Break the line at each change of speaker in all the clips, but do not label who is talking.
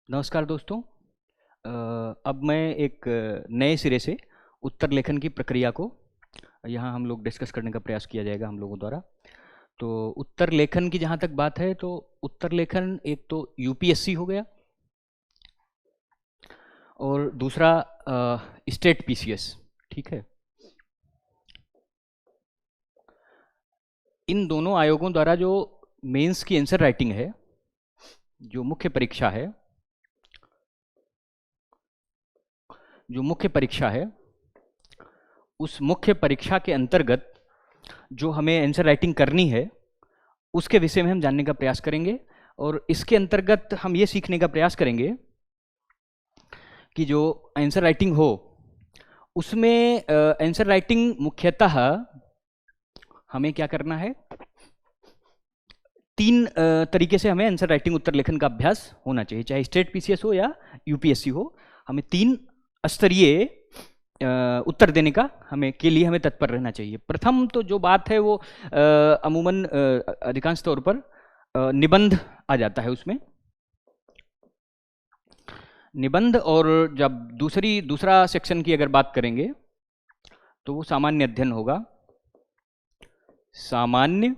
नमस्कार दोस्तों। अब मैं एक नए सिरे से उत्तर लेखन की प्रक्रिया को यहाँ हम लोग डिस्कस करने का प्रयास किया जाएगा हम लोगों द्वारा। तो उत्तर लेखन की जहाँ तक बात है तो उत्तर लेखन एक तो यूपीएससी हो गया और दूसरा स्टेट पीसीएस। ठीक है, इन दोनों आयोगों द्वारा जो मेंस की आंसर राइटिंग है, जो मुख्य परीक्षा है, उस मुख्य परीक्षा के अंतर्गत जो हमें आंसर राइटिंग करनी है उसके विषय में हम जानने का प्रयास करेंगे। और इसके अंतर्गत हम ये सीखने का प्रयास करेंगे कि जो आंसर राइटिंग हो उसमें आंसर राइटिंग मुख्यतः हमें क्या करना है, तीन तरीके से हमें आंसर राइटिंग उत्तर लेखन का अभ्यास होना चाहिए, चाहे स्टेट पीसीएस हो या यूपीएससी हो। हमें तीन स्तरीय उत्तर देने का के लिए हमें तत्पर रहना चाहिए। प्रथम तो जो बात है वो अमूमन अधिकांश तौर पर निबंध आ जाता है उसमें, निबंध। और जब दूसरा सेक्शन की अगर बात करेंगे तो वो सामान्य अध्ययन होगा, सामान्य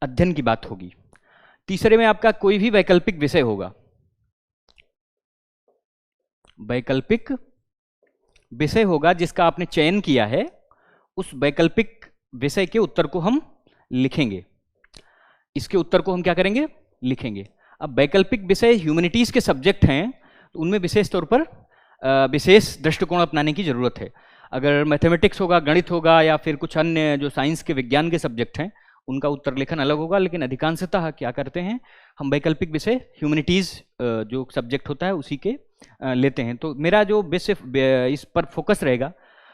अध्ययन की बात होगी। तीसरे में आपका कोई भी वैकल्पिक विषय होगा, वैकल्पिक विषय होगा जिसका आपने चयन किया है, उस वैकल्पिक विषय के उत्तर को हम लिखेंगे। इसके उत्तर को हम क्या करेंगे, लिखेंगे। अब वैकल्पिक विषय ह्यूमैनिटीज के सब्जेक्ट हैं तो उनमें विशेष तौर पर विशेष दृष्टिकोण अपनाने की जरूरत है। अगर मैथमेटिक्स होगा, गणित होगा या फिर कुछ अन्य जो साइंस के विज्ञान के सब्जेक्ट हैं उनका उत्तर लेखन अलग होगा। लेकिन अधिकांशतः क्या करते हैं, हम वैकल्पिक विषय ह्यूमैनिटीज जो सब्जेक्ट होता है उसी के लेते हैं। तो मेरा जो विषय इस पर फोकस रहेगा,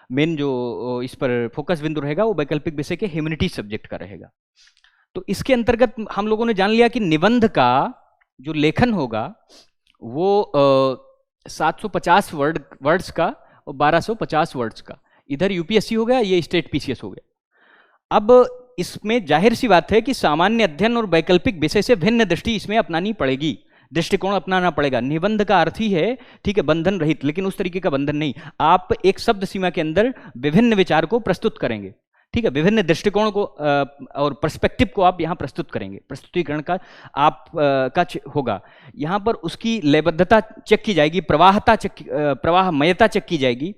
मेन जो इस पर फोकस बिंदु रहेगा वो वैकल्पिक विषय के ह्यूमैनिटीज सब्जेक्ट का रहेगा। तो इसके अंतर्गत हम लोगों ने जान लिया कि निबंध का जो लेखन होगा वो 750 वर्ड्स का और 1250 वर्ड्स का, इधर यूपीएससी हो गया, ये स्टेट पीसीएस हो गया। अब इसमें जाहिर सी बात है कि सामान्य अध्ययन और वैकल्पिक विषय से भिन्न दृष्टि इसमें अपनानी पड़ेगी, दृष्टिकोण अपनाना पड़ेगा। निबंध का अर्थ ही है, ठीक है, बंधन रहित, लेकिन उस तरीके का बंधन नहीं। आप एक शब्द सीमा के अंदर विभिन्न विचार को प्रस्तुत करेंगे, ठीक है, विभिन्न दृष्टिकोण को और पर्सपेक्टिव को आप यहाँ प्रस्तुत करेंगे। प्रस्तुतिकरण का आप का होगा यहाँ पर, उसकी लयबद्धता चेक की जाएगी, प्रवाहमयता चेक की जाएगी,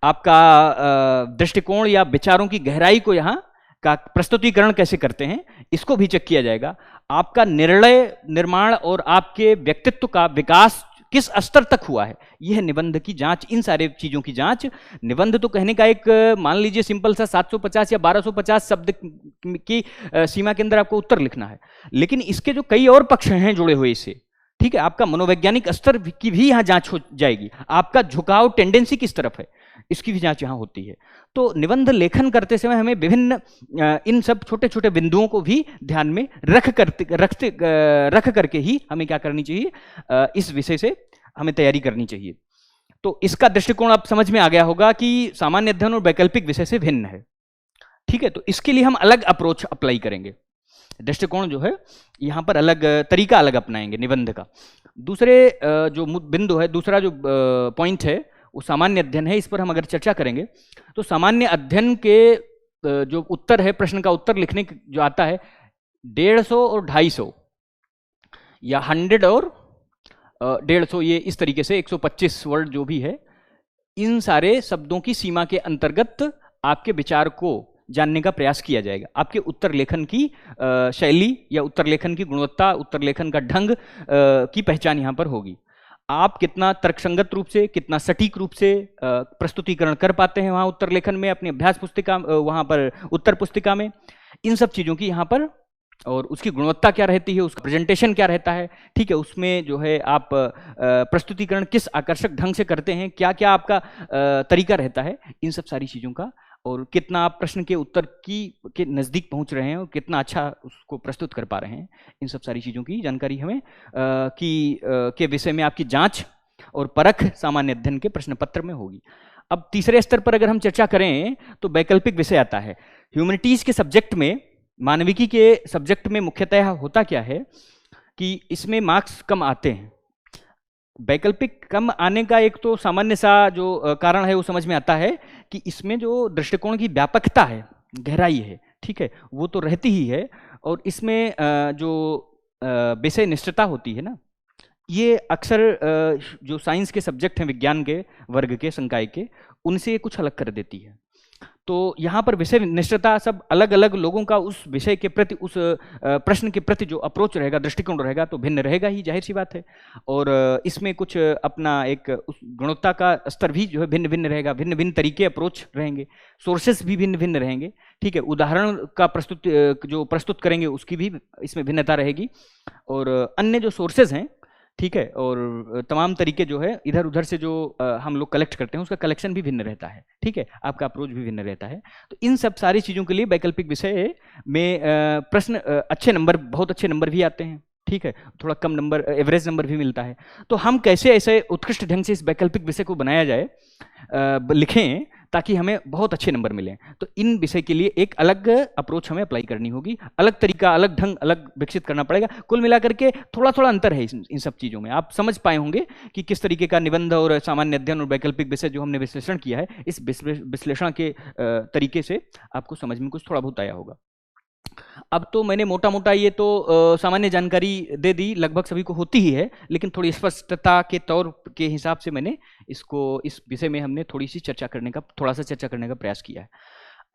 आपका दृष्टिकोण या विचारों की गहराई को यहाँ का प्रस्तुतिकरण कैसे करते हैं इसको भी चेक किया जाएगा। आपका निर्णय निर्माण और आपके व्यक्तित्व का विकास किस स्तर तक हुआ है, यह निबंध की जांच, इन सारे चीजों की जांच। निबंध तो कहने का एक मान लीजिए सिंपल सा 750 या 1250 शब्द की सीमा के अंदर आपको उत्तर लिखना है, लेकिन इसके जो कई और पक्ष हैं जुड़े हुए इससे, ठीक है, आपका मनोवैज्ञानिक स्तर की भी यहाँ जांच हो जाएगी, आपका झुकाव टेंडेंसी किस तरफ है इसकी भी जांच यहाँ होती है। तो निबंध लेखन करते समय हमें विभिन्न इन सब छोटे छोटे बिंदुओं को भी ध्यान में रख करके ही हमें क्या करनी चाहिए, इस विषय से हमें तैयारी करनी चाहिए। तो इसका दृष्टिकोण आप समझ में आ गया होगा कि सामान्य अध्ययन और वैकल्पिक विषय से भिन्न है, ठीक है। तो इसके लिए हम अलग अप्रोच अप्लाई करेंगे, दृष्टिकोण जो है यहाँ पर अलग तरीका अलग अपनाएंगे निबंध का। दूसरे जो बिंदु है, दूसरा जो पॉइंट है वो सामान्य अध्ययन है। इस पर हम अगर चर्चा करेंगे तो सामान्य अध्ययन के जो उत्तर है, प्रश्न का उत्तर लिखने जो आता है 150 और 250 या 100 और 150, ये इस तरीके से 125 वर्ड जो भी है, इन सारे शब्दों की सीमा के अंतर्गत आपके विचार को जानने का प्रयास किया जाएगा। आपके उत्तर लेखन की शैली या उत्तर लेखन की गुणवत्ता, उत्तर लेखन का ढंग की पहचान यहाँ पर होगी। आप कितना तर्कसंगत रूप से, कितना सटीक रूप से प्रस्तुतिकरण कर पाते हैं वहाँ उत्तर लेखन में, अपनी अभ्यास पुस्तिका, वहाँ पर उत्तर पुस्तिका में, इन सब चीज़ों की यहाँ पर, और उसकी गुणवत्ता क्या रहती है, उसका प्रेजेंटेशन क्या रहता है, ठीक है, उसमें जो है आप प्रस्तुतिकरण किस आकर्षक ढंग से करते हैं, क्या क्या आपका तरीका रहता है, इन सब सारी चीज़ों का, और कितना आप प्रश्न के उत्तर के नज़दीक पहुंच रहे हैं और कितना अच्छा उसको प्रस्तुत कर पा रहे हैं, इन सब सारी चीज़ों की जानकारी हमें के विषय में आपकी जांच और परख सामान्य अध्ययन के प्रश्न पत्र में होगी। अब तीसरे स्तर पर अगर हम चर्चा करें तो वैकल्पिक विषय आता है। ह्यूमैनिटीज के सब्जेक्ट में मानविकी के सब्जेक्ट में मुख्यतः होता क्या है कि इसमें मार्क्स कम आते हैं। वैकल्पिक कम आने का एक तो सामान्य सा जो कारण है वो समझ में आता है कि इसमें जो दृष्टिकोण की व्यापकता है, गहराई है, ठीक है, वो तो रहती ही है। और इसमें जो विषय निष्ठता होती है ना, ये अक्सर जो साइंस के सब्जेक्ट हैं, विज्ञान के वर्ग के, संकाय के, उनसे कुछ अलग कर देती है। तो यहाँ पर विषय निष्ठता सब अलग अलग लोगों का उस विषय के प्रति, उस प्रश्न के प्रति जो अप्रोच रहेगा, दृष्टिकोण रहेगा, तो भिन्न रहेगा ही, जाहिर सी बात है। और इसमें कुछ अपना एक उस गुणवत्ता का स्तर भी जो है भिन्न भिन्न रहेगा, भिन्न भिन्न तरीके अप्रोच रहेंगे, सोर्सेस भी भिन्न भिन्न रहेंगे, ठीक है। उदाहरण का प्रस्तुत करेंगे उसकी भी इसमें भिन्नता रहेगी, और अन्य जो सोर्सेज हैं, ठीक है, और तमाम तरीके जो है इधर उधर से जो हम लोग कलेक्ट करते हैं, उसका कलेक्शन भी भिन्न रहता है, ठीक है, आपका अप्रोच भी भिन्न रहता है। तो इन सब सारी चीज़ों के लिए वैकल्पिक विषय में प्रश्न अच्छे नंबर, बहुत अच्छे नंबर भी आते हैं, ठीक है, थोड़ा कम नंबर, एवरेज नंबर भी मिलता है। तो हम कैसे ऐसे उत्कृष्ट ढंग से इस वैकल्पिक विषय को बनाया जाए, लिखें, ताकि हमें बहुत अच्छे नंबर मिलें। तो इन विषय के लिए एक अलग अप्रोच हमें अप्लाई करनी होगी, अलग तरीका, अलग ढंग, अलग विकसित करना पड़ेगा। कुल मिलाकर के थोड़ा थोड़ा अंतर है इन सब चीज़ों में। आप समझ पाए होंगे कि किस तरीके का निबंध और सामान्य अध्ययन और वैकल्पिक विषय जो हमने विश्लेषण किया है, इस विश्लेषण के तरीके से आपको समझ में कुछ थोड़ा बहुत आया होगा। अब तो मैंने मोटा मोटा ये तो सामान्य जानकारी दे दी, लगभग सभी को होती ही है, लेकिन थोड़ी स्पष्टता के तौर के हिसाब से मैंने इसको, इस विषय में हमने थोड़ा सा चर्चा करने का प्रयास किया है।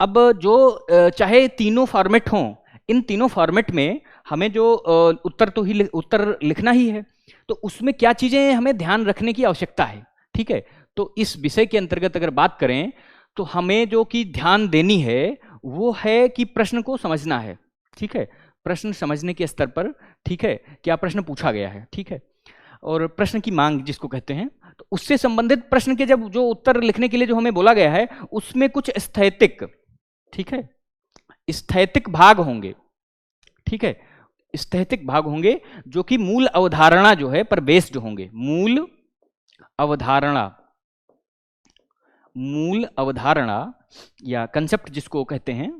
अब जो चाहे तीनों फॉर्मेट हों, इन तीनों फॉर्मेट में हमें जो उत्तर लिखना ही है, तो उसमें क्या चीज़ें हमें ध्यान रखने की आवश्यकता है, ठीक है। तो इस विषय के अंतर्गत अगर बात करें तो हमें जो कि ध्यान देनी है वो है कि प्रश्न को समझना है, ठीक है, प्रश्न समझने के स्तर पर, ठीक है, क्या प्रश्न पूछा गया है, ठीक है, और प्रश्न की मांग जिसको कहते हैं, तो उससे संबंधित प्रश्न के जब जो उत्तर लिखने के लिए जो हमें बोला गया है, उसमें कुछ स्थैतिक, ठीक है, स्थैतिक भाग होंगे, ठीक है, स्थैतिक भाग होंगे जो कि मूल अवधारणा जो है पर बेस्ड होंगे। मूल अवधारणा या कंसेप्ट जिसको कहते हैं,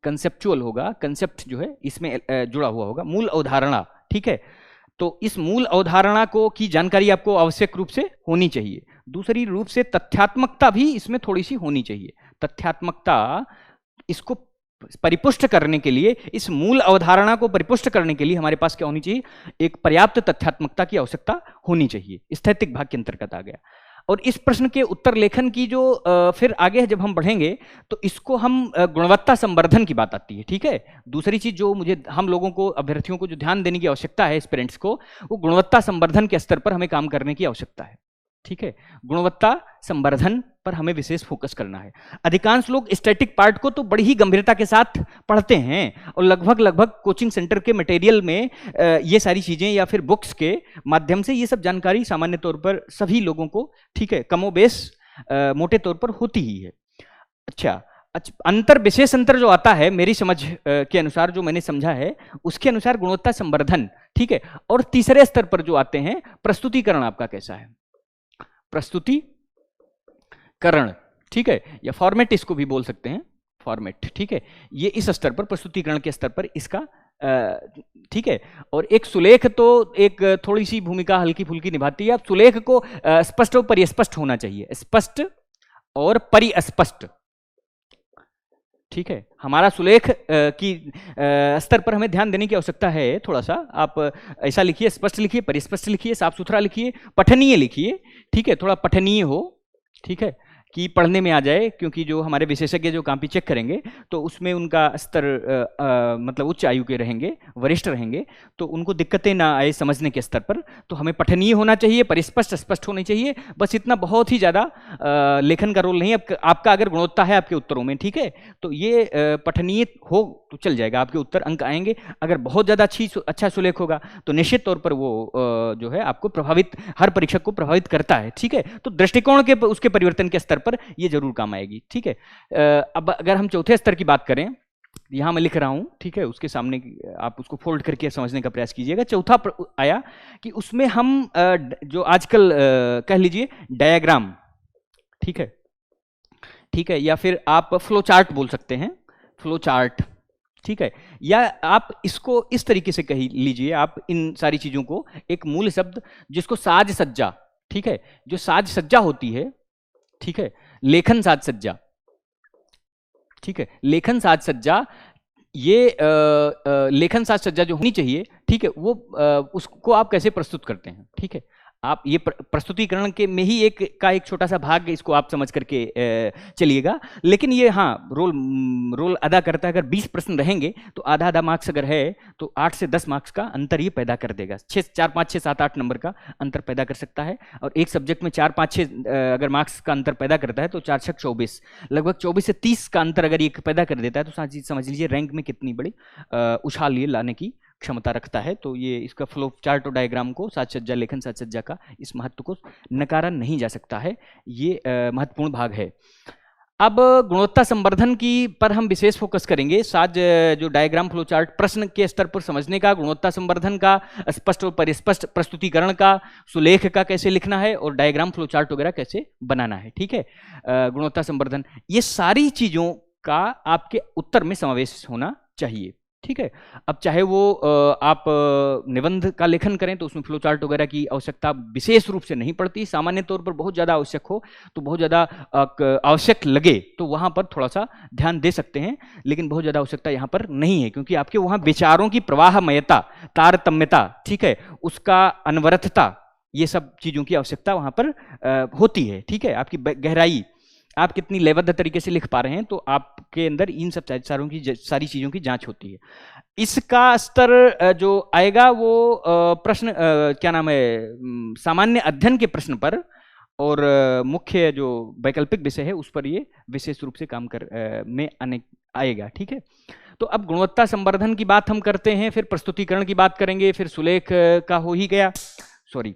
कंसेप्चुअल होगा, कंसेप्ट जो है इसमें जुड़ा हुआ होगा, मूल अवधारणा, ठीक है। तो इस मूल अवधारणा को की जानकारी आपको आवश्यक रूप से होनी चाहिए। दूसरी रूप से तथ्यात्मकता भी इसमें थोड़ी सी होनी चाहिए। तथ्यात्मकता, इसको परिपुष्ट करने के लिए, इस मूल अवधारणा को परिपुष्ट करने के लिए हमारे पास क्या होनी चाहिए, एक पर्याप्त तथ्यात्मकता की आवश्यकता होनी चाहिए। स्थैतिक भाग के अंतर्गत आ गया। और इस प्रश्न के उत्तर लेखन की जो फिर आगे जब हम बढ़ेंगे तो इसको हम गुणवत्ता संवर्धन की बात आती है, ठीक है। दूसरी चीज जो मुझे, हम लोगों को, अभ्यर्थियों को जो ध्यान देने की आवश्यकता है, एस्पिरेंट्स को, वो गुणवत्ता संवर्धन के स्तर पर हमें काम करने की आवश्यकता है, ठीक है। गुणवत्ता संवर्धन पर हमें विशेष फोकस करना है। अधिकांश लोग स्टैटिक पार्ट को तो बड़ी ही गंभीरता के साथ पढ़ते हैं और लगभग कोचिंग सेंटर के मटेरियल में ये सारी चीजें या फिर बुक्स के माध्यम से ये सब जानकारी सामान्य तौर पर सभी लोगों को, ठीक है, कमोबेश मोटे तौर पर होती ही है। अच्छा, विशेष अंतर जो आता है मेरी समझ के अनुसार, जो मैंने समझा है उसके अनुसार, गुणवत्ता संवर्धन, ठीक है। और तीसरे स्तर पर जो आते हैं, प्रस्तुतिकरण आपका कैसा है, प्रस्तुतिकरण, ठीक है, या फॉर्मेट इसको भी बोल सकते हैं, फॉर्मेट, ठीक है। ये इस स्तर पर, प्रस्तुतिकरण के स्तर पर इसका, ठीक है। और एक सुलेख तो एक थोड़ी सी भूमिका हल्की फुल्की निभाती है। अब सुलेख को स्पष्ट और परिस्पष्ट होना चाहिए, स्पष्ट और परिस्पष्ट, ठीक है। हमारा सुलेख की स्तर पर हमें ध्यान देने की आवश्यकता है थोड़ा सा। आप ऐसा लिखिए, स्पष्ट लिखिए, परिस्पष्ट लिखिए, साफ सुथरा लिखिए, पठनीय लिखिए, ठीक है, थोड़ा पठनीय हो, ठीक है, कि पढ़ने में आ जाए, क्योंकि जो हमारे विशेषज्ञ जो कॉपी चेक करेंगे तो उसमें उनका स्तर मतलब उच्च आयु के रहेंगे, वरिष्ठ रहेंगे, तो उनको दिक्कतें ना आए समझने के स्तर पर। तो हमें पठनीय होना चाहिए, परिस्पष्ट, स्पष्ट होनी चाहिए, बस इतना। बहुत ही ज़्यादा लेखन का रोल नहीं है आपका। अगर गुणवत्ता है आपके उत्तरों में, ठीक है, तो ये पठनीय हो तो चल जाएगा, आपके उत्तर अंक आएंगे। अगर बहुत ज़्यादा अच्छा सुलेख होगा तो निश्चित तौर पर वो जो है आपको प्रभावित, हर परीक्षक को प्रभावित करता है, ठीक है। तो दृष्टिकोण के उसके परिवर्तन के स्तर पर ये जरूर काम आएगी, ठीक है। अब अगर हम चौथे स्तर की बात करें, यहां मैं लिख रहा हूं, ठीक है, उसके सामने आप उसको फोल्ड करके समझने का प्रयास कीजिएगा। चौथा आया कि उसमें हम जो आजकल कह लीजिए डायग्राम, ठीक है, ठीक है, या फिर आप फ्लो चार्ट बोल सकते हैं, फ्लो चार्ट, ठीक है। या आप इसको इस तरीके से कही लीजिए, आप इन सारी चीजों को एक मूल शब्द जिसको साज सज्जा, ठीक है, जो साज सज्जा होती है, ठीक है, लेखन साज सज्जा, ठीक है, लेखन साज सज्जा, ये लेखन साज सज्जा जो होनी चाहिए, ठीक है, वो उसको आप कैसे प्रस्तुत करते हैं, ठीक है। आप ये प्रस्तुतिकरण के में ही एक छोटा सा भाग इसको आप समझ करके चलिएगा। लेकिन ये हाँ रोल अदा करता है। अगर 20 प्रश्न रहेंगे तो आधा आधा मार्क्स अगर है तो 8 से 10 मार्क्स का अंतर ये पैदा कर देगा। 4 5 6 7 8 नंबर का अंतर पैदा कर सकता है। और एक सब्जेक्ट में 4 5 6 अगर मार्क्स का अंतर पैदा करता है तो 4 6 24, लगभग 24 से 30 का अंतर अगर ये पैदा कर देता है तो समझ लीजिए रैंक में कितनी बड़ी उछाल ये लाने की क्षमता रखता है। तो ये इसका फ्लो चार्ट और डायग्राम को, साज सज्जा, लेखन साज सज्जा का इस महत्व को नकारा नहीं जा सकता है। ये महत्वपूर्ण भाग है। अब गुणवत्ता संवर्धन की पर हम विशेष फोकस करेंगे। साज जो डायग्राम फ्लो चार्ट प्रश्न के स्तर पर समझने का, गुणवत्ता संवर्धन का, स्पष्ट और परिस्पष्ट प्रस्तुतिकरण का, सुलेख का कैसे लिखना है और डायग्राम फ्लो चार्ट वगैरह कैसे बनाना है, ठीक है। गुणवत्ता संवर्धन, ये सारी चीजों का आपके उत्तर में समावेश होना चाहिए, ठीक है। अब चाहे वो आप निबंध का लेखन करें तो उसमें फ्लो चार्ट वगैरह की आवश्यकता विशेष रूप से नहीं पड़ती। सामान्य तौर पर बहुत ज़्यादा आवश्यक हो तो बहुत ज़्यादा आवश्यक लगे तो वहाँ पर थोड़ा सा ध्यान दे सकते हैं, लेकिन बहुत ज़्यादा आवश्यकता यहाँ पर नहीं है, क्योंकि आपके वहाँ विचारों की प्रवाहमयता, तारतम्यता, ठीक है, उसका अनवरतता, ये सब चीज़ों की आवश्यकता वहाँ पर होती है, ठीक है। आपकी गहराई, आप कितनी लयबद्ध तरीके से लिख पा रहे हैं, तो आपके अंदर इन सब सारी चीजों की जांच होती है। इसका स्तर जो आएगा वो प्रश्न क्या नाम है, सामान्य अध्ययन के प्रश्न पर और मुख्य जो वैकल्पिक विषय है उस पर ये विशेष रूप से काम में आएगा, ठीक है। तो अब गुणवत्ता संवर्धन की बात हम करते हैं, फिर प्रस्तुतिकरण की बात करेंगे, फिर सुलेख का हो ही गया, सॉरी,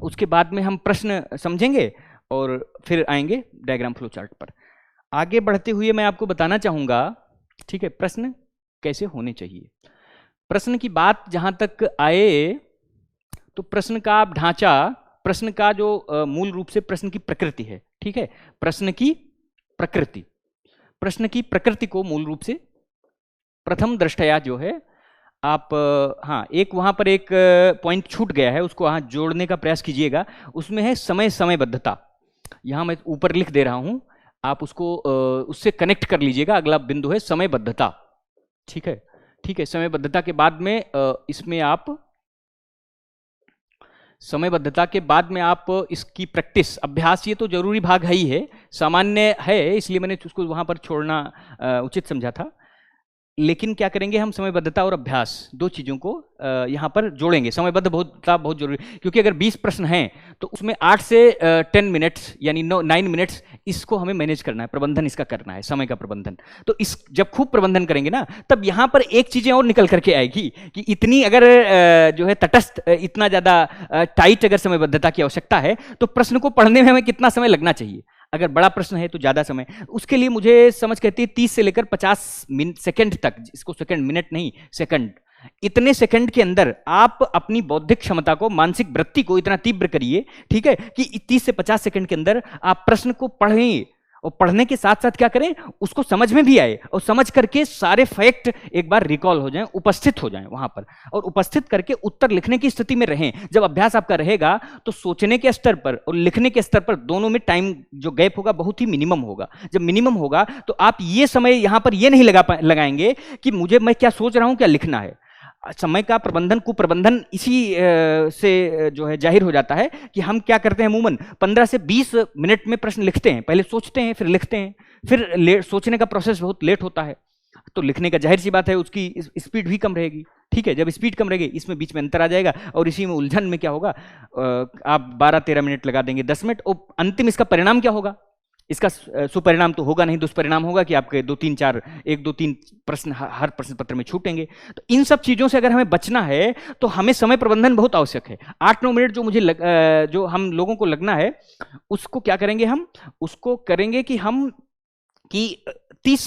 उसके बाद में हम प्रश्न समझेंगे और फिर आएंगे डायग्राम फ्लो चार्ट पर। आगे बढ़ते हुए मैं आपको बताना चाहूंगा, ठीक है, प्रश्न कैसे होने चाहिए। प्रश्न की बात जहां तक आए तो प्रश्न का ढांचा, प्रश्न का जो मूल रूप से प्रश्न की प्रकृति है, ठीक है, प्रश्न की प्रकृति, प्रश्न की प्रकृति को मूल रूप से प्रथम दृष्टया जो है आप हाँ, एक वहां पर एक पॉइंट छूट गया है, उसको वहां जोड़ने का प्रयास कीजिएगा। उसमें है समयबद्धता। यहां मैं ऊपर लिख दे रहा हूं, आप उसको उससे कनेक्ट कर लीजिएगा। अगला बिंदु है समयबद्धता, ठीक है, ठीक है। समयबद्धता के बाद में इसमें आप समयबद्धता के बाद में आप इसकी प्रैक्टिस, अभ्यास, ये तो जरूरी भाग है ही है, सामान्य है, इसलिए मैंने उसको वहां पर छोड़ना उचित समझा था। लेकिन क्या करेंगे हम, समयबद्धता और अभ्यास दो चीज़ों को यहाँ पर जोड़ेंगे। समयबद्ध बहुत जरूरी, क्योंकि अगर 20 प्रश्न हैं तो उसमें 8 से 10 मिनट्स यानी 9 मिनट्स इसको हमें मैनेज करना है, प्रबंधन इसका करना है, समय का प्रबंधन। तो इस जब खूब प्रबंधन करेंगे ना, तब यहाँ पर एक चीज़ें और निकल करके आएगी कि इतनी अगर जो है तटस्थ, इतना ज़्यादा टाइट अगर समयबद्धता की आवश्यकता है तो प्रश्न को पढ़ने में हमें कितना समय लगना चाहिए। अगर बड़ा प्रश्न है तो ज्यादा समय, उसके लिए मुझे समझ कहती है 30 से लेकर 50 सेकंड तक, इसको सेकंड, मिनट नहीं, सेकंड, इतने सेकंड के अंदर आप अपनी बौद्धिक क्षमता को, मानसिक वृत्ति को इतना तीव्र करिए, ठीक है, कि 30 से 50 सेकंड के अंदर आप प्रश्न को पढ़ें और पढ़ने के साथ साथ क्या करें, उसको समझ में भी आए और समझ करके सारे फैक्ट एक बार रिकॉल हो जाएं, उपस्थित हो जाएं वहां पर, और उपस्थित करके उत्तर लिखने की स्थिति में रहें। जब अभ्यास आपका रहेगा तो सोचने के स्तर पर और लिखने के स्तर पर दोनों में टाइम जो गैप होगा बहुत ही मिनिमम होगा। जब मिनिमम होगा तो आप ये समय यहां पर ये नहीं लगाएंगे कि मैं क्या सोच रहा हूं, क्या लिखना है। समय का प्रबंधन, कुप्रबंधन इसी से जो है जाहिर हो जाता है कि हम क्या करते हैं, अमूमन 15 से 20 मिनट में प्रश्न लिखते हैं, पहले सोचते हैं फिर लिखते हैं, फिर सोचने का प्रोसेस बहुत लेट होता है, तो लिखने का जाहिर सी बात है उसकी स्पीड भी कम रहेगी, ठीक है। जब स्पीड कम रहेगी इसमें बीच में अंतर आ जाएगा और इसी में उलझन में क्या होगा, आप 12-13 मिनट लगा देंगे, 10 मिनट, और अंतिम इसका परिणाम क्या होगा, इसका सुपरिणाम तो होगा नहीं, दुष्परिणाम होगा कि आपके 1-2-3 प्रश्न हर प्रश्न पत्र में छूटेंगे। तो इन सब चीजों से अगर हमें बचना है तो हमें समय प्रबंधन बहुत आवश्यक है। 8-9 मिनट जो मुझे जो हम लोगों को लगना है, उसको क्या करेंगे हम, उसको करेंगे कि 30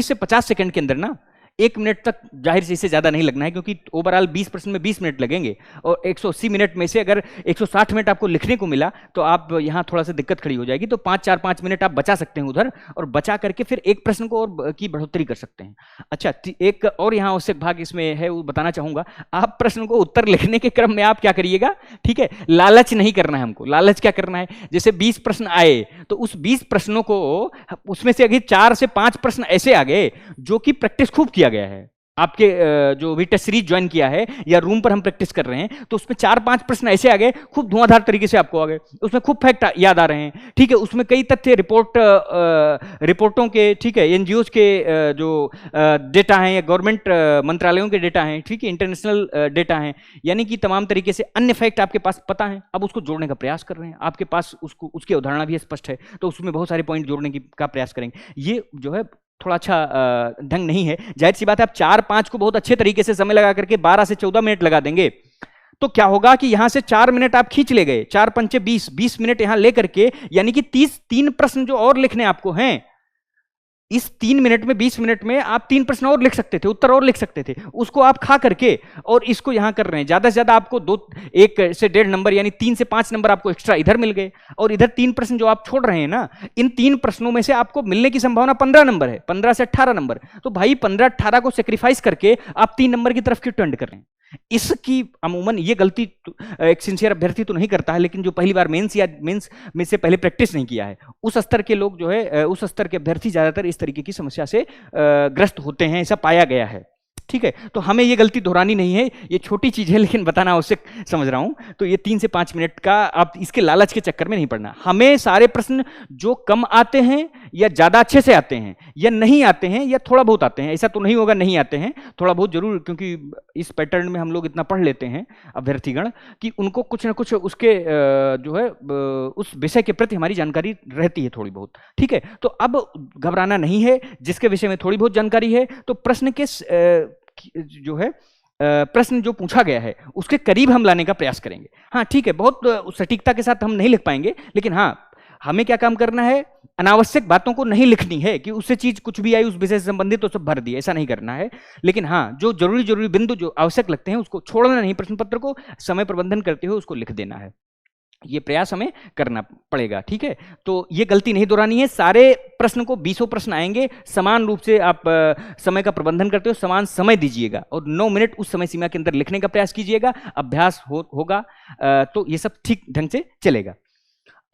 से 50 सेकंड के अंदर ना 1 मिनट तक जाहिर से इससे ज़्यादा नहीं लगना है, क्योंकि ओवरऑल 20 प्रश्न में 20 मिनट लगेंगे, और 180 मिनट में से अगर 160 मिनट आपको लिखने को मिला तो आप यहाँ थोड़ा सा दिक्कत खड़ी हो जाएगी। तो 5 मिनट आप बचा सकते हैं उधर, और बचा करके फिर एक प्रश्न को और की बढ़ोतरी कर सकते हैं। अच्छा, एक और यहाँ आवश्यक भाग इसमें है, वो बताना चाहूँगा। आप प्रश्न को उत्तर लिखने के क्रम में आप क्या करिएगा, ठीक है, लालच नहीं करना है हमको। लालच क्या करना है, जैसे 20 प्रश्न आए तो उस 20 प्रश्नों को, उसमें से अगर 4 से 5 प्रश्न ऐसे आ गए जो कि प्रैक्टिस खूब किया गया है, आपके जो भी टेस्ट सीरीज ज्वाइन किया है या रूम पर हम प्रैक्टिस कर रहे हैं, तो उसमें 4-5 प्रश्न ऐसे आ गए खूब धुआंधार तरीके से आपको आ गए, उसमें खूब फैक्ट याद आ रहे हैं, ठीक है, उसमें कई तथ्य रिपोर्टों के, ठीक है, एनजीओज के जो डेटा हैं या गवर्नमेंट मंत्रालयों के डेटा हैं, ठीक है, इंटरनेशनल डेटा हैं, यानी कि तमाम तरीके से अन्य फैक्ट आपके पास पता है। अब उसको जोड़ने का प्रयास कर रहे हैं, आपके पास उसको उसकी अवधारणा भी स्पष्ट है, तो उसमें बहुत सारे पॉइंट जोड़ने का प्रयास करेंगे। ये जो है थोड़ा अच्छा ढंग नहीं है। जाहिर सी बात है, आप 4-5 को बहुत अच्छे तरीके से समय लगा करके 12 से 14 मिनट लगा देंगे तो क्या होगा कि यहां से 4 मिनट आप खींच ले गए, 4 पंचे 20 मिनट यहां लेकर के, यानी कि 3 प्रश्न जो और लिखने आपको हैं, इस 3 मिनट में, 20 मिनट में आप 3 प्रश्न और लिख सकते थे, उत्तर और लिख सकते थे, उसको आप खा करके और इसको यहां कर रहे हैं। ज्यादा से ज्यादा आपको 1 से 1.5 नंबर, यानी 3 से 5 नंबर आपको एक्स्ट्रा इधर मिल गए, और इधर 3 प्रश्न जो आप छोड़ रहे हैं ना, इन 3 प्रश्नों में से आपको मिलने की संभावना 15 नंबर है, 15 से 18 नंबर। तो भाई 15-18 को सेक्रीफाइस करके आप 3 नंबर की तरफ क्यों टर्न कर रहे हैं? इसकी अमूमन ये गलती एक सिंसियर अभ्यर्थी तो नहीं करता है, लेकिन जो पहली बार मेंस या मेंस में से पहले प्रैक्टिस नहीं किया है, उस स्तर के लोग जो है, उस स्तर के अभ्यर्थी ज्यादातर इस तरीके की समस्या से ग्रस्त होते हैं, ऐसा पाया गया है। ठीक है, तो हमें ये गलती दोहरानी नहीं है। ये छोटी चीज है लेकिन बताना आवश्यक समझ रहा हूं। तो ये 3 से 5 मिनट का, आप इसके लालच के चक्कर में नहीं पड़ना। हमें सारे प्रश्न जो कम आते हैं या ज्यादा अच्छे से आते हैं या नहीं आते हैं या थोड़ा बहुत आते हैं, ऐसा तो नहीं होगा नहीं आते हैं, थोड़ा बहुत जरूर, क्योंकि इस पैटर्न में हम लोग इतना पढ़ लेते हैं अभ्यर्थीगण कि उनको कुछ ना कुछ उसके जो है उस विषय के प्रति हमारी जानकारी रहती है थोड़ी बहुत। ठीक है, तो अब घबराना नहीं है। जिसके विषय में थोड़ी बहुत जानकारी है तो प्रश्न के जो है प्रश्न जो पूछा गया है उसके करीब हम लाने का प्रयास करेंगे। हाँ ठीक है, बहुत सटीकता के साथ हम नहीं लिख पाएंगे, लेकिन हाँ हमें क्या काम करना है, अनावश्यक बातों को नहीं लिखनी है कि उससे चीज कुछ भी आई उस विषय से संबंधित तो सब भर दिए, ऐसा नहीं करना है। लेकिन हाँ जो जरूरी बिंदु जो आवश्यक लगते हैं उसको छोड़ना नहीं, प्रश्न पत्र को समय प्रबंधन करते हुए उसको लिख देना है। ये प्रयास हमें करना पड़ेगा। ठीक है, तो ये गलती नहीं दोहरानी है। सारे प्रश्न को 20 प्रश्न आएंगे, समान रूप से आप समय का प्रबंधन करते हो, समान समय दीजिएगा और 9 मिनट उस समय सीमा के अंदर लिखने का प्रयास कीजिएगा। अभ्यास होगा तो ये सब ठीक ढंग से चलेगा।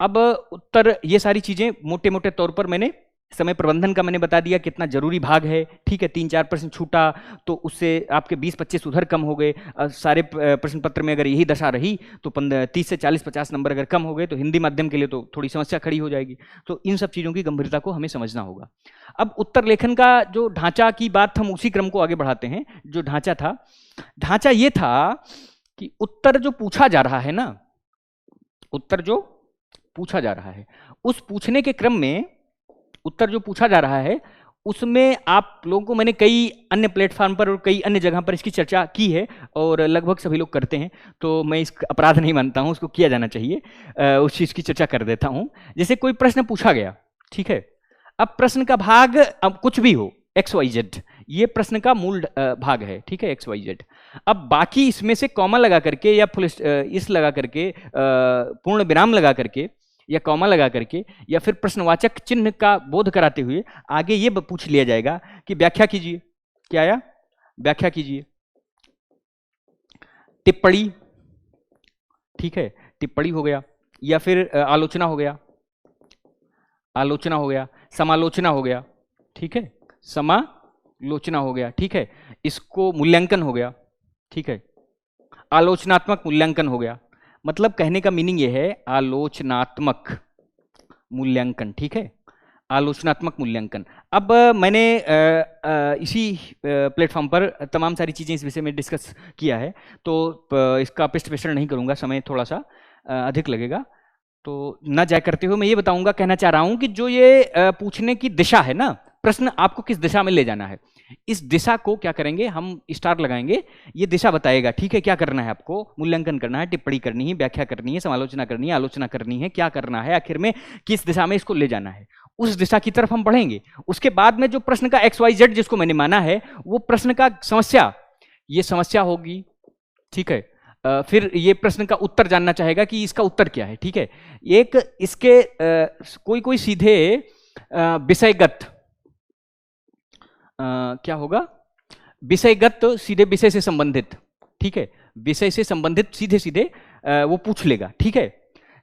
अब उत्तर, ये सारी चीजें मोटे मोटे तौर पर मैंने समय प्रबंधन का मैंने बता दिया कितना जरूरी भाग है। ठीक है, 3-4 प्रश्न छूटा तो उससे आपके 20-25 उधर कम हो गए। सारे प्रश्न पत्र में अगर यही दशा रही तो 30 से 40-50 नंबर अगर कम हो गए तो हिंदी माध्यम के लिए तो थोड़ी समस्या खड़ी हो जाएगी। तो इन सब चीज़ों की गंभीरता को हमें समझना होगा। अब उत्तर लेखन का जो ढांचा की बात, हम उसी क्रम को आगे बढ़ाते हैं। जो ढांचा था, ढांचा ये था कि उत्तर जो पूछा जा रहा है ना, उत्तर जो पूछा जा रहा है, उस पूछने के क्रम में उत्तर जो पूछा जा रहा है उसमें आप लोगों को मैंने कई अन्य प्लेटफॉर्म पर और कई अन्य जगह पर इसकी चर्चा की है और लगभग सभी लोग करते हैं, तो मैं इस अपराध नहीं मानता हूं, उसको किया जाना चाहिए। उस चीज़ की चर्चा कर देता हूं। जैसे कोई प्रश्न पूछा गया, ठीक है, अब प्रश्न का भाग अब कुछ भी हो, XYZ, ये प्रश्न का मूल भाग है। ठीक है, XYZ। अब बाकी इसमें से कॉमा लगा करके या फुल इस लगा करके, पूर्ण विराम लगा करके या कॉमा लगा करके या फिर प्रश्नवाचक चिन्ह का बोध कराते हुए आगे ये पूछ लिया जाएगा कि व्याख्या कीजिए। क्या आया? व्याख्या कीजिए। टिप्पणी, ठीक है, टिप्पणी हो गया, या फिर आलोचना हो गया, आलोचना हो गया, समालोचना हो गया। ठीक है, समालोचना हो गया। ठीक है, इसको मूल्यांकन हो गया। ठीक है, आलोचनात्मक मूल्यांकन हो गया। मतलब कहने का मीनिंग ये है, आलोचनात्मक मूल्यांकन। ठीक है, आलोचनात्मक मूल्यांकन। अब मैंने इसी प्लेटफॉर्म पर तमाम सारी चीज़ें इस विषय में डिस्कस किया है, तो इसका पृष्ठ पोषण नहीं करूँगा, समय थोड़ा सा अधिक लगेगा। तो न जाए करते हुए मैं ये बताऊंगा, कहना चाह रहा हूँ कि जो ये पूछने की दिशा है ना, प्रश्न आपको किस दिशा में ले जाना है, इस दिशा को क्या करेंगे, हम स्टार लगाएंगे, ये दिशा बताएगा। ठीक है, क्या करना है आपको, मूल्यांकन करना है, टिप्पणी करनी है, व्याख्या करनी है, समालोचना करनी है, आलोचना करनी है, क्या करना है, आखिर में किस दिशा में इसको ले जाना है। उस दिशा की तरफ हम बढ़ेंगे। उसके बाद में जो प्रश्न का XYZ जिसको मैंने माना है, वो प्रश्न का समस्या, ये समस्या होगी, ठीक है। फिर ये प्रश्न का उत्तर जानना चाहेगा कि इसका उत्तर क्या है, ठीक है। एक इसके कोई कोई सीधे विषयगत क्या होगा, विषयगत तो सीधे विषय से संबंधित, ठीक है, विषय से संबंधित सीधे सीधे वो पूछ लेगा, ठीक है।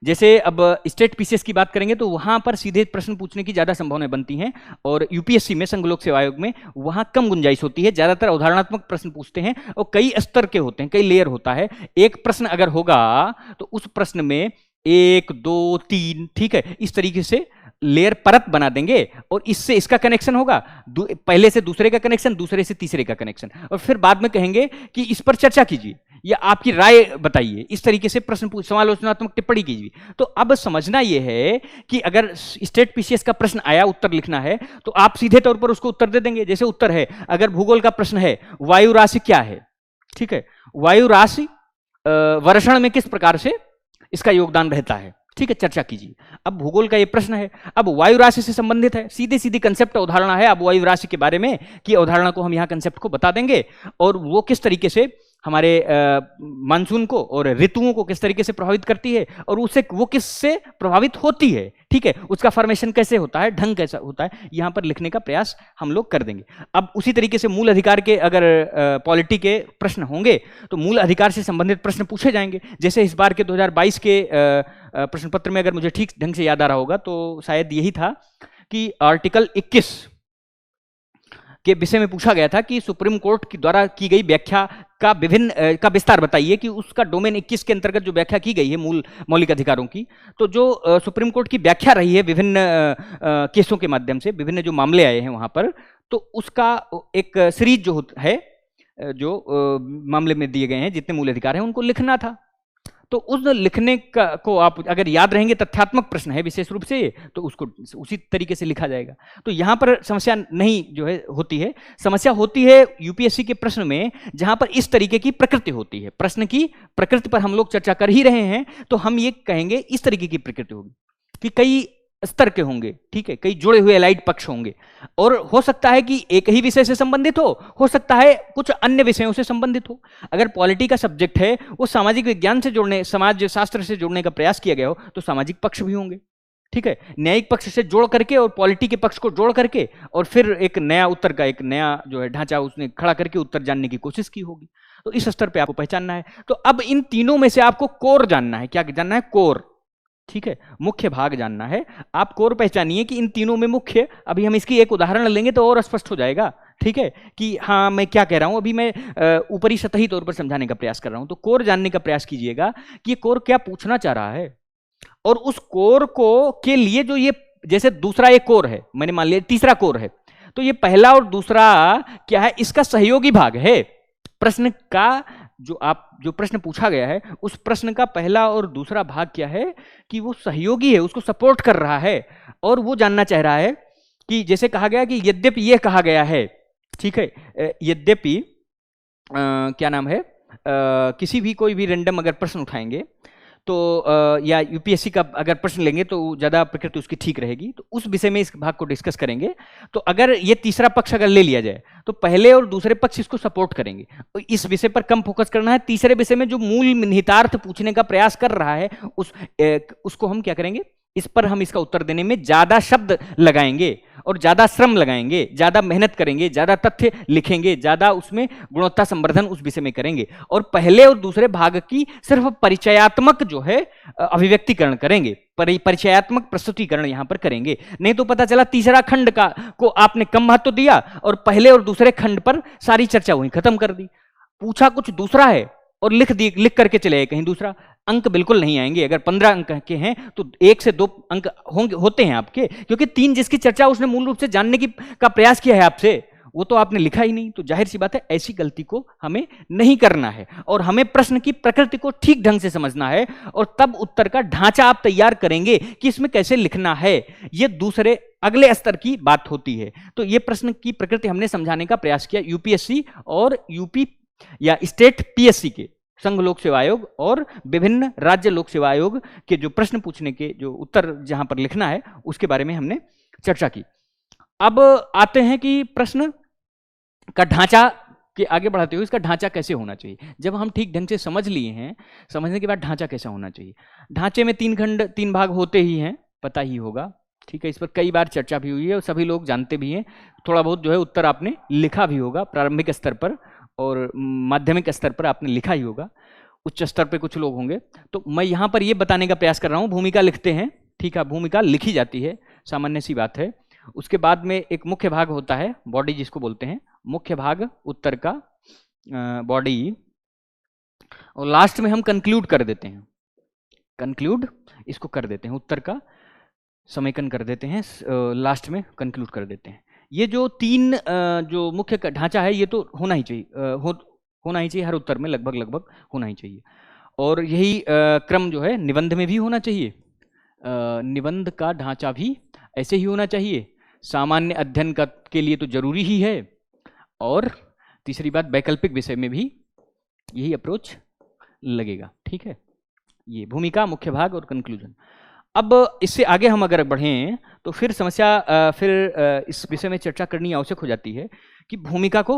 जैसे अब स्टेट पीसीएस की बात करेंगे तो वहां पर सीधे प्रश्न पूछने की ज्यादा संभावनाएं बनती हैं, और यूपीएससी में, संघ लोक सेवा आयोग में, वहां कम गुंजाइश होती है। ज्यादातर अवधारणात्मक प्रश्न पूछते हैं और कई स्तर के होते हैं, कई लेयर होता है। एक प्रश्न अगर होगा तो उस प्रश्न में 1 2 3, ठीक है, इस तरीके से लेयर परत बना देंगे, और इससे इसका कनेक्शन होगा, पहले से दूसरे का कनेक्शन, दूसरे से तीसरे का कनेक्शन, और फिर बाद में कहेंगे कि इस पर चर्चा कीजिए या आपकी राय बताइए। इस तरीके से प्रश्न समालोचनात्मक टिप्पणी कीजिए। तो अब समझना यह है कि अगर स्टेट पीसीएस का प्रश्न आया, उत्तर लिखना है, तो आप सीधे तौर पर उसको उत्तर दे देंगे। जैसे उत्तर है, अगर भूगोल का प्रश्न है, वायु राशि क्या है, ठीक है, वायु राशि वर्षण में किस प्रकार से इसका योगदान रहता है, ठीक है, चर्चा कीजिए। अब भूगोल का ये प्रश्न है, अब वायु राशि से संबंधित है, सीधे सीधी कंसेप्ट अवधारणा है। अब वायु राशि के बारे में की अवधारणा को हम यहाँ कंसेप्ट को बता देंगे, और वो किस तरीके से हमारे मानसून को और ऋतुओं को किस तरीके से प्रभावित करती है, और उससे वो किससे प्रभावित होती है, ठीक है, उसका फॉर्मेशन कैसे होता है, ढंग कैसा होता है, यहाँ पर लिखने का प्रयास हम लोग कर देंगे। अब उसी तरीके से मूल अधिकार के अगर पॉलिटी के प्रश्न होंगे तो मूल अधिकार से संबंधित प्रश्न पूछे जाएंगे। जैसे इस बार के 2022 के प्रश्न पत्र में, अगर मुझे ठीक ढंग से याद आ रहा होगा, तो शायद यही था कि आर्टिकल 21 के विषय में पूछा गया था कि सुप्रीम कोर्ट की द्वारा की गई व्याख्या का विभिन्न का विस्तार बताइए, कि उसका डोमेन 21 के अंतर्गत जो व्याख्या की गई है मौलिक अधिकारों की, तो जो सुप्रीम कोर्ट की व्याख्या रही है विभिन्न केसों के माध्यम से, विभिन्न जो मामले आए हैं वहां पर, तो उसका एक सीरीज जो है, जो मामले में दिए गए हैं, जितने मूल अधिकार हैं उनको लिखना था। तो उस लिखने का को आप अगर याद रहेंगे, तथ्यात्मक प्रश्न है विशेष रूप से, तो उसको उसी तरीके से लिखा जाएगा। तो यहाँ पर समस्या नहीं जो है होती है, समस्या होती है यूपीएससी के प्रश्न में, जहाँ पर इस तरीके की प्रकृति होती है। प्रश्न की प्रकृति पर हम लोग चर्चा कर ही रहे हैं, तो हम ये कहेंगे इस तरीके की प्रकृति होगी कि कई स्तर के होंगे, ठीक है, कई जुड़े हुए एलाइड पक्ष होंगे, और हो सकता है कि एक ही विषय से संबंधित हो सकता है कुछ अन्य विषयों से संबंधित हो। अगर पॉलिटी का सब्जेक्ट है, वो सामाजिक विज्ञान से जोड़ने, समाज शास्त्र से जोड़ने का प्रयास किया गया हो, तो सामाजिक पक्ष भी होंगे, ठीक है, न्यायिक पक्ष से जोड़ करके और पॉलिटी के पक्ष को जोड़ करके, और फिर एक नया उत्तर का एक नया जो है ढांचा उसने खड़ा करके उत्तर जानने की कोशिश की होगी। तो इस स्तर पर आपको पहचानना है। तो अब इन तीनों में से आपको कोर जानना है। क्या जानना है? कोर, ठीक है, मुख्य भाग जानना है। आप कोर पहचानिए कि इन तीनों में मुख्य, अभी हम इसकी एक उदाहरण लेंगे तो और स्पष्ट हो जाएगा, ठीक है, कि हाँ मैं क्या कह रहा हूं। अभी मैं ऊपरी सतही तौर पर समझाने का प्रयास कर रहा हूं। तो कोर जानने का प्रयास कीजिएगा कि ये कोर क्या पूछना चाह रहा है, और उस कोर को के लिए जो ये, जैसे दूसरा एक कोर है, मैंने मान लिया तीसरा कोर है, तो ये पहला और दूसरा क्या है, इसका सहयोगी भाग है। प्रश्न का जो प्रश्न पूछा गया है, उस प्रश्न का पहला और दूसरा भाग क्या है कि वो सहयोगी है, उसको सपोर्ट कर रहा है, और वो जानना चाह रहा है कि जैसे कहा गया कि यद्यपि ये कहा गया है, ठीक है, यद्यपि क्या नाम है, किसी भी कोई भी रैंडम अगर प्रश्न उठाएंगे तो या यूपीएससी का अगर प्रश्न लेंगे तो ज़्यादा प्रकृति उसकी ठीक रहेगी, तो उस विषय में इस भाग को डिस्कस करेंगे। तो अगर ये तीसरा पक्ष अगर ले लिया जाए तो पहले और दूसरे पक्ष इसको सपोर्ट करेंगे। इस विषय पर कम फोकस करना है। तीसरे विषय में जो मूल निहितार्थ पूछने का प्रयास कर रहा है उसको हम क्या करेंगे, इस पर हम इसका उत्तर देने में ज्यादा शब्द लगाएंगे और ज्यादा श्रम लगाएंगे, ज्यादा मेहनत करेंगे, ज्यादा तथ्य लिखेंगे, ज्यादा उसमें गुणवत्ता संवर्धन उस विषय में करेंगे, और पहले और दूसरे भाग की सिर्फ परिचयात्मक जो है अभिव्यक्तिकरण करेंगे, परिचयात्मक प्रस्तुतिकरण यहां पर करेंगे। नहीं तो पता चला तीसरा खंड को आपने कम महत्व दिया और पहले और दूसरे खंड पर सारी चर्चा वहीं खत्म कर दी। पूछा कुछ दूसरा है और लिख करके चले गए कहीं दूसरा। अंक बिल्कुल नहीं आएंगे। अगर 15 अंक के हैं तो 1 से 2 अंक होते हैं आपके, क्योंकि 3 जिसकी चर्चा उसने मूल रूप से जानने का प्रयास किया है आपसे, वो तो आपने लिखा ही नहीं। तो जाहिर सी बात है ऐसी गलती को हमें नहीं करना है, और हमें प्रश्न की प्रकृति को ठीक ढंग से समझना है, और तब उत्तर का ढांचा आप तैयार करेंगे कि इसमें कैसे लिखना है। ये दूसरे अगले स्तर की बात होती है। तो ये प्रश्न की प्रकृति हमने समझाने का प्रयास किया यूपीएससी और यूपी या स्टेट पीएससी के, संघ लोक सेवा आयोग और विभिन्न राज्य लोक सेवा आयोग के जो प्रश्न पूछने के जो उत्तर जहां पर लिखना है उसके बारे में हमने चर्चा की। अब आते हैं कि प्रश्न का ढांचा के आगे बढ़ाते हुए इसका ढांचा कैसे होना चाहिए। जब हम ठीक ढंग से समझ लिए हैं, समझने के बाद ढांचा कैसा होना चाहिए। ढांचे में 3 खंड 3 भाग होते ही हैं, पता ही होगा, ठीक है। इस पर कई बार चर्चा भी हुई है और सभी लोग जानते भी हैं। थोड़ा बहुत जो है उत्तर आपने लिखा भी होगा प्रारंभिक स्तर पर, और माध्यमिक स्तर पर आपने लिखा ही होगा, उच्च स्तर पे कुछ लोग होंगे। तो मैं यहाँ पर ये बताने का प्रयास कर रहा हूँ, भूमिका लिखते हैं, ठीक है, भूमिका लिखी जाती है, सामान्य सी बात है। उसके बाद में एक मुख्य भाग होता है, बॉडी जिसको बोलते हैं, मुख्य भाग उत्तर का बॉडी, और लास्ट में हम कंक्लूड कर देते हैं, कंक्लूड इसको कर देते हैं, उत्तर का समेकन कर देते हैं, लास्ट में कंक्लूड कर देते हैं। ये जो 3 जो मुख्य ढांचा है ये तो होना ही चाहिए, होना ही चाहिए हर उत्तर में, लगभग होना ही चाहिए। और यही क्रम जो है निबंध में भी होना चाहिए, निबंध का ढांचा भी ऐसे ही होना चाहिए, सामान्य अध्ययन का के लिए तो जरूरी ही है, और तीसरी बात वैकल्पिक विषय में भी यही अप्रोच लगेगा, ठीक है। ये भूमिका, मुख्य भाग और कंक्लूजन। अब इससे आगे हम अगर बढ़ें तो फिर समस्या, फिर इस विषय में चर्चा करनी आवश्यक हो जाती है कि भूमिका को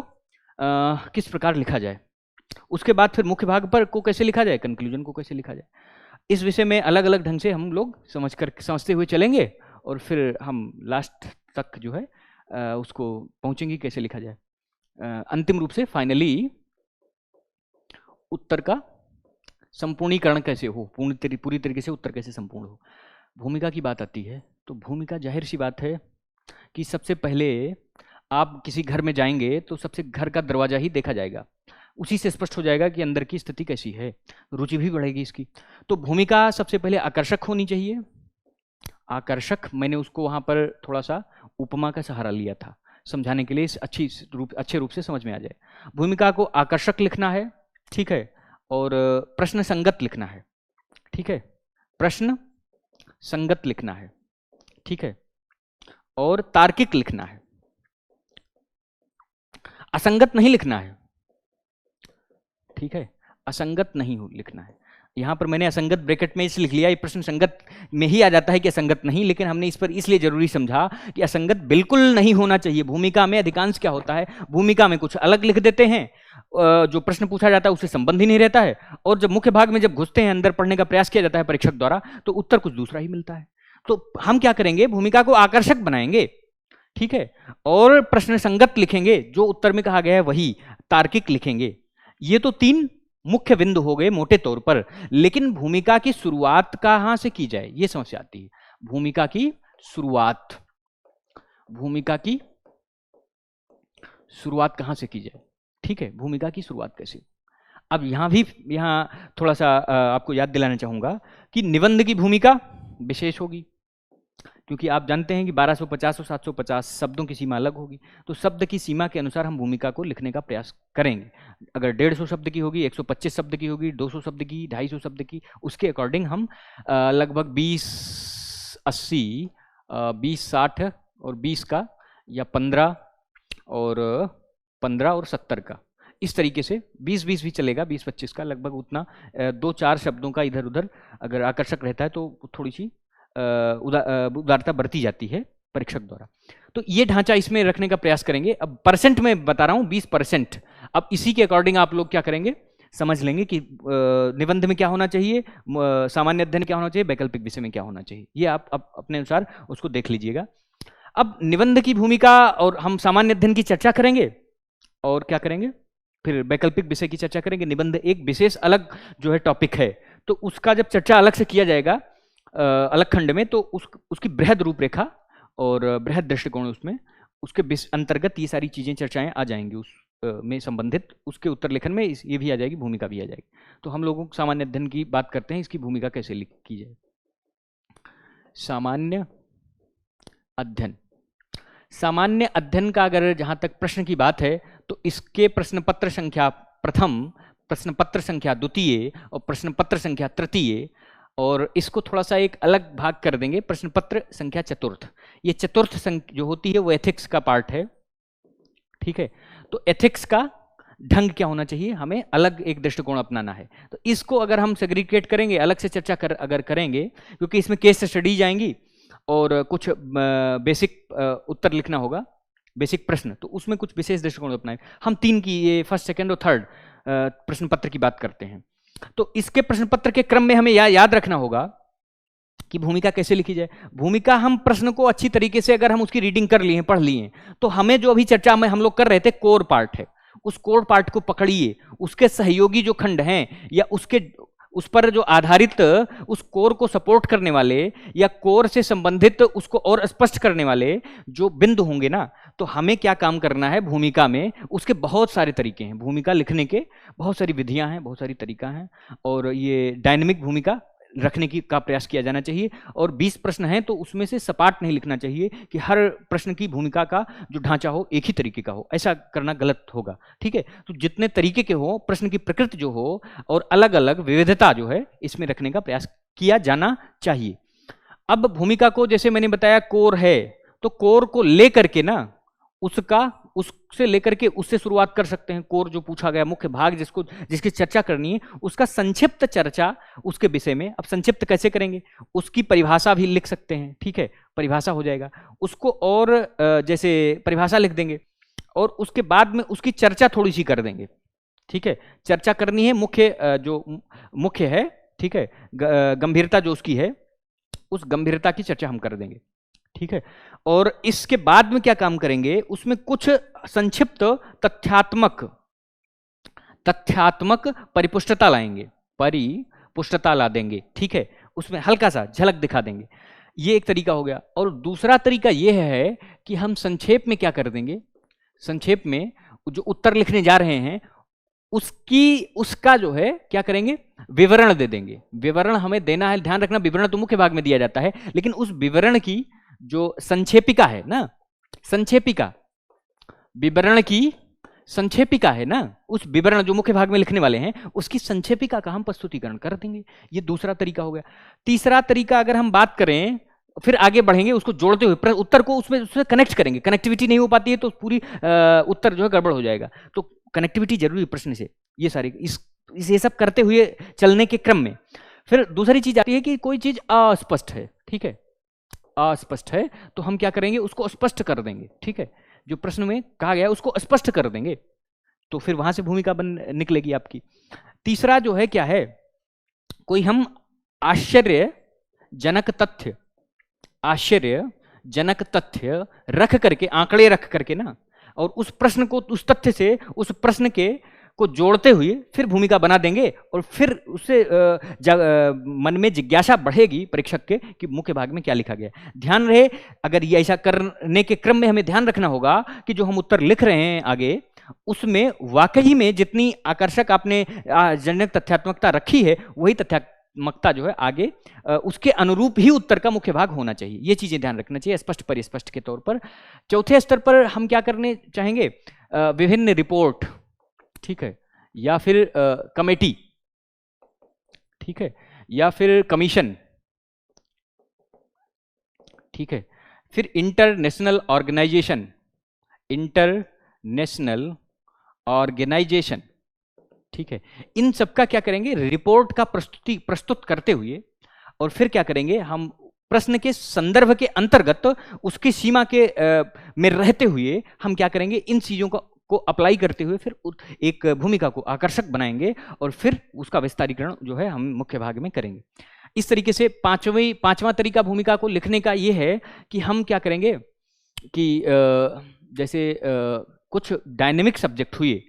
किस प्रकार लिखा जाए, उसके बाद फिर मुख्य भाग पर को कैसे लिखा जाए, कंक्लूजन को कैसे लिखा जाए। इस विषय में अलग अलग ढंग से हम लोग समझते हुए चलेंगे, और फिर हम लास्ट तक जो है उसको पहुंचेंगे कैसे लिखा जाए। अंतिम रूप से फाइनली उत्तर का संपूर्णीकरण कैसे हो, पूरी तरीके से उत्तर कैसे संपूर्ण हो। भूमिका की बात आती है तो भूमिका जाहिर सी बात है कि सबसे पहले आप किसी घर में जाएंगे तो सबसे घर का दरवाजा ही देखा जाएगा, उसी से स्पष्ट हो जाएगा कि अंदर की स्थिति कैसी है, रुचि भी बढ़ेगी इसकी। तो भूमिका सबसे पहले आकर्षक होनी चाहिए। आकर्षक, मैंने उसको वहाँ पर थोड़ा सा उपमा का सहारा लिया था समझाने के लिए, अच्छे रूप से समझ में आ जाए। भूमिका को आकर्षक लिखना है, ठीक है, और प्रश्न संगत लिखना है, ठीक है, प्रश्न संगत लिखना है, ठीक है, और तार्किक लिखना है, असंगत नहीं लिखना है, ठीक है, असंगत नहीं लिखना है। यहां पर मैंने असंगत ब्रैकेट में इसलिए लिख लिया, ये प्रश्न संगत में ही आ जाता है कि असंगत नहीं, लेकिन हमने इस पर इसलिए जरूरी समझा कि असंगत बिल्कुल नहीं होना चाहिए। भूमिका में अधिकांश क्या होता है, भूमिका में कुछ अलग लिख देते हैं, जो प्रश्न पूछा जाता है उससे संबंध ही नहीं रहता है, और जब मुख्य भाग में जब घुसते हैं, अंदर पढ़ने का प्रयास किया जाता है परीक्षक द्वारा, तो उत्तर कुछ दूसरा ही मिलता है। तो हम क्या करेंगे, भूमिका को आकर्षक बनाएंगे, ठीक है, और प्रश्न संगत लिखेंगे, जो उत्तर में कहा गया है वही, तार्किक लिखेंगे। ये तो 3 मुख्य बिंदु हो गए मोटे तौर पर। लेकिन भूमिका की शुरुआत कहां से की जाए, ये समस्या आती है। भूमिका की शुरुआत, भूमिका की शुरुआत कहां से की जाए, ठीक है, भूमिका की शुरुआत कैसे। अब यहां थोड़ा सा आपको याद दिलाना चाहूंगा कि निबंध की भूमिका विशेष होगी, क्योंकि आप जानते हैं कि 1250 और 750 शब्दों की सीमा अलग होगी। तो शब्द की सीमा के अनुसार हम भूमिका को लिखने का प्रयास करेंगे। अगर 150 शब्द की होगी, 125 शब्द की होगी, 200 शब्द की, 250 शब्द की, उसके अकॉर्डिंग हम लगभग 20-80, 20-60 और 20 का, या 15 और 70 का, इस तरीके से 20-20 भी चलेगा, 20-25 का, लगभग उतना 2-4 शब्दों का इधर उधर अगर आकर्षक रहता है तो थोड़ी सी उदारता बरती जाती है परीक्षक द्वारा। तो ये ढांचा इसमें रखने का प्रयास करेंगे। अब परसेंट में बता रहा हूं, 20%। अब इसी के अकॉर्डिंग आप लोग क्या करेंगे, समझ लेंगे कि निबंध में क्या होना चाहिए, सामान्य अध्ययन क्या होना चाहिए, वैकल्पिक विषय में क्या होना चाहिए। ये आप अपने अनुसार उसको देख लीजिएगा। अब निबंध की भूमिका, और हम सामान्य अध्ययन की चर्चा करेंगे, और क्या करेंगे, फिर वैकल्पिक विषय की चर्चा करेंगे। निबंध एक विशेष अलग जो है टॉपिक है, तो उसका जब चर्चा अलग से किया जाएगा अलग खंड में, तो उसकी बृहद रूपरेखा और बृहद दृष्टिकोण उसमें, उसके अंतर्गत ये सारी चीजें चर्चाएं आ जाएंगी, उस में संबंधित उसके उत्तर लेखन में ये भी आ जाएगी, भूमिका भी आ जाएगी। तो हम लोगों को सामान्य अध्ययन की बात करते हैं, इसकी भूमिका कैसे की जाए। सामान्य अध्ययन, सामान्य अध्ययन का अगर जहां तक प्रश्न की बात है, तो इसके प्रश्न पत्र संख्या प्रथम, प्रश्न पत्र संख्या द्वितीय और प्रश्न पत्र संख्या तृतीय, और इसको थोड़ा सा एक अलग भाग कर देंगे, प्रश्न पत्र संख्या चतुर्थ। ये चतुर्थ जो होती है वो एथिक्स का पार्ट है, ठीक है। तो एथिक्स का ढंग क्या होना चाहिए, हमें अलग एक दृष्टिकोण अपनाना है। तो इसको अगर हम सेग्रीगेट करेंगे, अलग से चर्चा अगर करेंगे, क्योंकि इसमें केस स्टडीज आएंगी, और कुछ बेसिक उत्तर लिखना होगा, बेसिक प्रश्न, तो उसमें कुछ विशेष दृष्टिकोण अपनाए। हम 3 की, ये फर्स्ट, सेकंड और थर्ड प्रश्न पत्र की बात करते हैं। तो इसके प्रश्न पत्र के क्रम में हमें याद रखना होगा कि भूमिका कैसे लिखी जाए। भूमिका, हम प्रश्न को अच्छी तरीके से अगर हम उसकी रीडिंग कर लिए, पढ़ लिए, तो हमें जो अभी चर्चा में हम लोग कर रहे थे कोर पार्ट है, उस कोर पार्ट को पकड़िए, उसके सहयोगी जो खंड हैं या उस पर जो आधारित उस कोर को सपोर्ट करने वाले या कोर से संबंधित उसको और स्पष्ट करने वाले जो बिंदु होंगे ना, तो हमें क्या काम करना है भूमिका में, उसके बहुत सारे तरीके हैं। भूमिका लिखने के बहुत सारी विधियां हैं, बहुत सारी तरीका हैं, और ये डायनेमिक भूमिका रखने की का प्रयास किया जाना चाहिए। और 20 प्रश्न हैं तो उसमें से सपाट नहीं लिखना चाहिए कि हर प्रश्न की भूमिका का जो ढांचा हो एक ही तरीके का हो, ऐसा करना गलत होगा, ठीक है। तो जितने तरीके के हो, प्रश्न की प्रकृति जो हो और अलग अलग विविधता जो है, इसमें रखने का प्रयास किया जाना चाहिए। अब भूमिका को, जैसे मैंने बताया कोर है, तो कोर को लेकर के ना, उससे लेकर के उससे शुरुआत कर सकते हैं। कोर जो पूछा गया, मुख्य भाग जिसकी चर्चा करनी है, उसका संक्षिप्त चर्चा उसके विषय में। अब संक्षिप्त कैसे करेंगे, उसकी परिभाषा भी लिख सकते हैं, ठीक है, परिभाषा हो जाएगा उसको, और जैसे परिभाषा लिख देंगे और उसके बाद में उसकी चर्चा थोड़ी सी कर देंगे, ठीक है। चर्चा करनी है जो मुख्य है, ठीक है, गंभीरता जो उसकी है, उस गंभीरता की चर्चा हम कर देंगे, ठीक है। और इसके बाद में क्या काम करेंगे, उसमें कुछ संक्षिप्त तथ्यात्मक परिपुष्टता लाएंगे, परिपुष्टता ला देंगे, ठीक है, उसमें हल्का सा झलक दिखा देंगे। ये एक तरीका हो गया। और दूसरा तरीका यह है कि हम संक्षेप में क्या कर देंगे, संक्षेप में जो उत्तर लिखने जा रहे हैं उसका जो है क्या करेंगे, विवरण दे देंगे। विवरण हमें देना है, ध्यान रखना, विवरण तो मुख्य भाग में दिया जाता है, लेकिन उस विवरण की जो संक्षेपिका है ना, विवरण की संक्षेपिका है ना, उस विवरण जो मुख्य भाग में लिखने वाले हैं उसकी संक्षेपिका का हम प्रस्तुतिकरण कर देंगे। ये दूसरा तरीका हो गया। तीसरा तरीका अगर हम बात करें, फिर आगे बढ़ेंगे, उसको जोड़ते हुए उत्तर को उसमें कनेक्ट करेंगे। कनेक्टिविटी नहीं हो पाती है तो पूरी उत्तर जो है गड़बड़ हो जाएगा, तो कनेक्टिविटी जरूरी प्रश्न से। ये सारे ये सब करते हुए चलने के क्रम में फिर दूसरी चीज आती है कि कोई चीज अस्पष्ट है, ठीक है, अस्पष्ट है, तो हम क्या करेंगे, उसको स्पष्ट कर देंगे, ठीक है। जो प्रश्न में कहा गया उसको स्पष्ट कर देंगे, तो फिर वहां से भूमिका निकलेगी आपकी। तीसरा जो है क्या है, कोई हम आश्चर्यजनक तथ्य रख करके, आंकड़े रख करके ना, और उस प्रश्न को, उस तथ्य से उस प्रश्न को जोड़ते हुए फिर भूमिका बना देंगे, और फिर उससे मन में जिज्ञासा बढ़ेगी परीक्षक के कि मुख्य भाग में क्या लिखा गया। ध्यान रहे, अगर ये ऐसा करने के क्रम में हमें ध्यान रखना होगा कि जो हम उत्तर लिख रहे हैं आगे, उसमें वाकई में जितनी आकर्षक आपने जनक तथ्यात्मकता रखी है, वही तथ्यात्मकता जो है आगे उसके अनुरूप ही उत्तर का मुख्य भाग होना चाहिए। ये चीजें ध्यान रखना चाहिए स्पष्ट परिस्पष्ट के तौर पर। चौथे स्तर पर हम क्या करने चाहेंगे, विभिन्न रिपोर्ट, ठीक है, या फिर कमेटी, ठीक है, या फिर कमीशन, ठीक है, फिर इंटरनेशनल ऑर्गेनाइजेशन, ठीक है, इन सब का क्या करेंगे, रिपोर्ट का प्रस्तुत करते हुए, और फिर क्या करेंगे, हम प्रश्न के संदर्भ के अंतर्गत उसकी सीमा के में रहते हुए हम क्या करेंगे, इन चीजों को अप्लाई करते हुए फिर एक भूमिका को आकर्षक बनाएंगे, और फिर उसका विस्तारीकरण जो है हम मुख्य भाग में करेंगे। इस तरीके से पांचवा तरीका भूमिका को लिखने का ये है कि हम क्या करेंगे कि जैसे कुछ डायनेमिक सब्जेक्ट हुए,